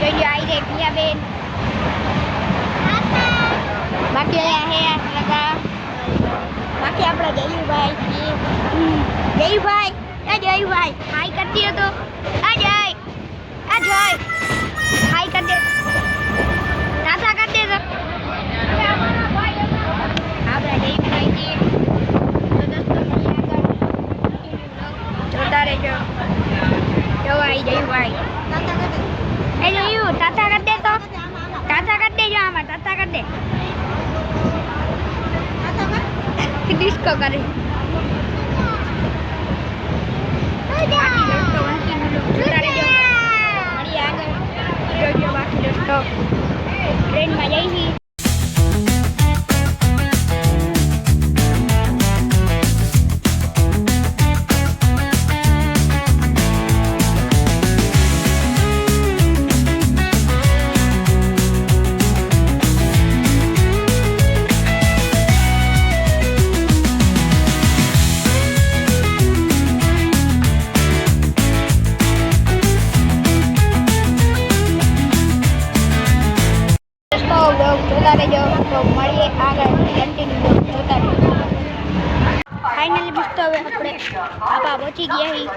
જોઈ લો આવી રહી પિયાબેન. બાકી અહીંયા હે લગા બાકી આપણા જયુભાઈ જયુભાઈ હાઈ કરતી હતો આ જય હાઈ કર દે તાતા કર દે તો આપણા જયુભાઈ જોતા રહેજો. જો આવી જયુભાઈ એ જોયું તાતા કર દે તો તાતા કર દેજો આમાં તાતા કર દે ડિસ્કો કરે ટ્રેનમાં જઈ છીએ. જોતા રહેજો તો મળીએ આગળ કન્ટિન્યુ જોતા રહેજો. ફાઇનલી બુસ્તો હવે આપણે આપા પહોંચી ગયા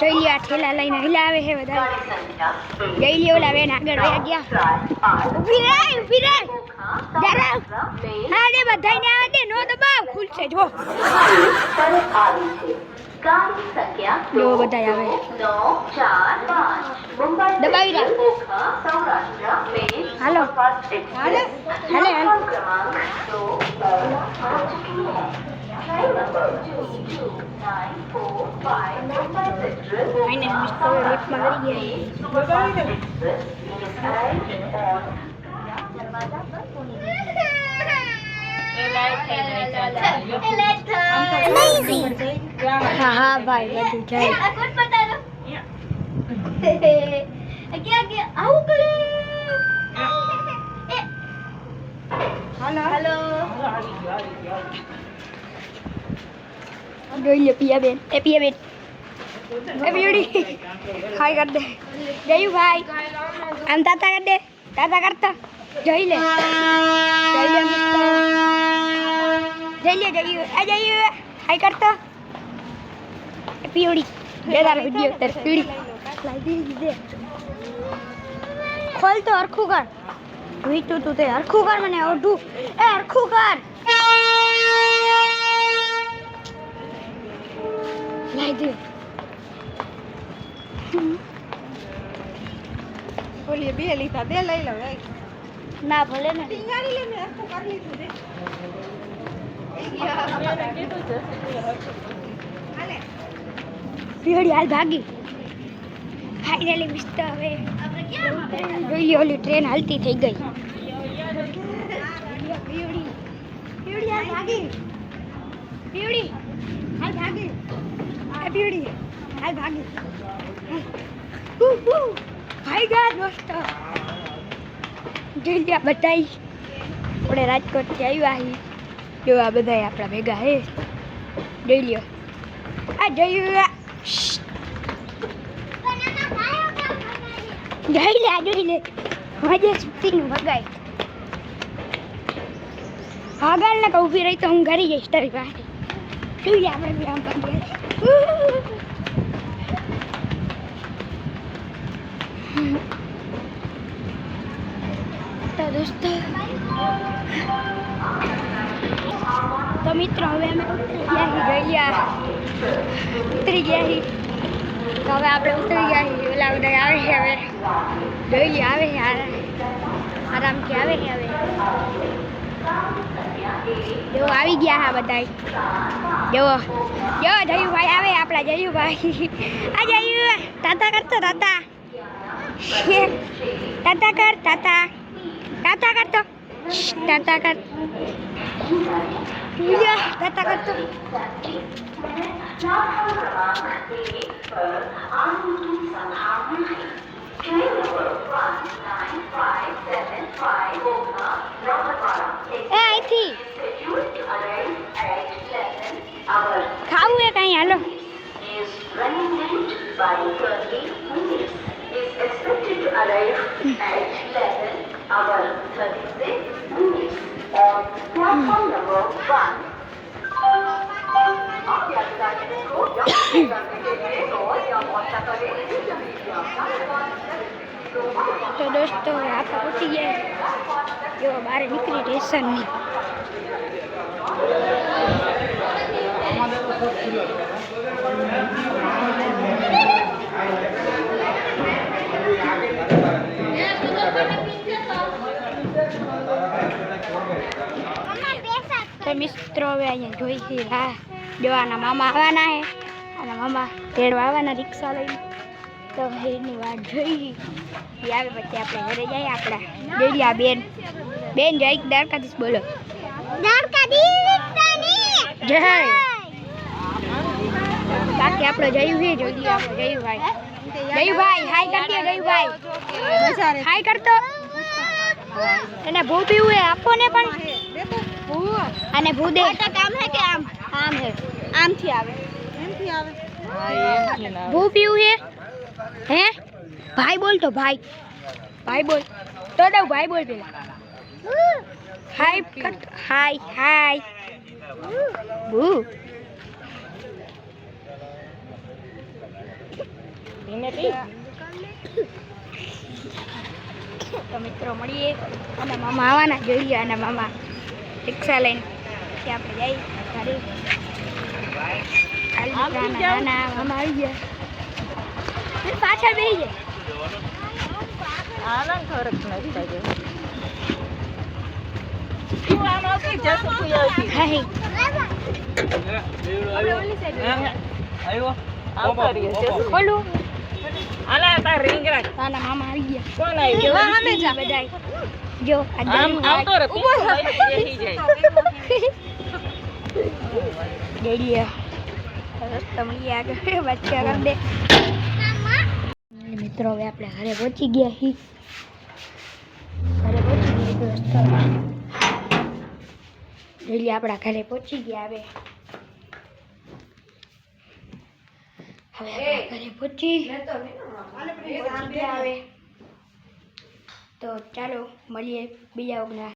જોઈ લે આ ઠેલા લઈને હિલાવે છે બધા જઈ લે ઓલા બેન આગળ વયા ગયા. ઊભી રહે જરા હા દે બધાને આવે દે નો દબાવ ખુલશે જો જો બધા આવે દબાવી રાખ હાલો હાલે हाँ भाई બધું જાય हेलो જોઈ લે પિયાબેન એ બ્યુટી હાય કર દે જયુ ભાઈ આમ તાતા કર દે તાતા કરતા જોઈ લે જયુ હાય કરતા એ બ્યુટી દે તારો વિડિયો તાર પીડી દે ખોલ તો હરખું કર વીટું તું તે હરખું કર મને ઓઢું એ હરખું કર લાઈ દે બોલીએ બે લીધા દે લઈ લો ના ભલે ને ટીંગારી લે ને હરખું કરી લીધું દે પીડી હાલ ભાગી ફાઇનલી મિસ્ટર હવે જોઈ ઓલી ટ્રેન હાલતી થઈ ગઈ પીડી હાલ ભાગી પીડી હાલ ભાગી પીડી હાલ ભાગી ભાઈ ગયા દોસ્તો જોઈ લ્યા બધાય આપણે રાજકોટથી આવ્યા છીએ જો આ બધા આપણા ભેગા હે જોઈ લ્યો આ જોયું જોઈ લે મજે સુતીનું ભગાય ભાગાલ ને ઊભી રહી તો હું ઘરે જઈશ તારી પાસે જોઈ લે આપણે બી આમ પડી તો દોસ્તો તો મિત્રો હવે અમે ઉતરી ગયા છીએ તો હવે આપણે ઉતરી ગયા છીએ ઓલા બધા આવે છે હવે જોઈ લે આવે છે આરામથી આવે છે હવે જો આવી ગયા હા બધા જો જયુભાઈ આવે આપણા જયુભાઈ આ જયુ તાતા કરતો તાતા કર તાતા કરતો તાતા કર તાતા કરતો અહીંથી ખાવું એ કઈ હાલો તો દોસ્તો આપણે પહોંચી ગયા જો બહાર નીકળી સ્ટેશનની તો મિત્રો હવે અહીંયા જોઈ છે હા જો આના મામા આવવાના હે આના મામા તેડવા આવવાના રિક્ષા લઈને તો એની વાત જોઈ એ આવે પછી આપણે ઘરે જઈએ આપણા ડેલિયા બેન જય દ્વારકાધીશ બોલો જય બાકી આપણે જયું છે જોઈ આપણે જયુભાઈ હાય કરી દો જયુભાઈ હાય કરતો એને ભૂ પીવું એ આપો ને પણ અને ભૂ દે કામ હે કે આમ હે આમથી આવે ભૂ પીવું હે ભાઈ બોલ તો ભાઈ બોલ તો દઉં ભાઈ બોલ પેલા હાય ભૂ તો મિત્રો મળીએ અને મામા આવવાના જોઈએ અને મામા રિક્ષા લઈને પછી આપણે જઈએ ઘરે મામા આવી ગયા પાછળ બેસી જાય ખોલું મામા આવી ગયા બધા જો મિત્રો હવે આપણે ઘરે પહોંચી ગયા છીએ ડેલી આપણા ઘરે પહોંચી ગયા હવે ઘરે પહોંચી ગયા હવે તો ચાલો મળીએ બીજા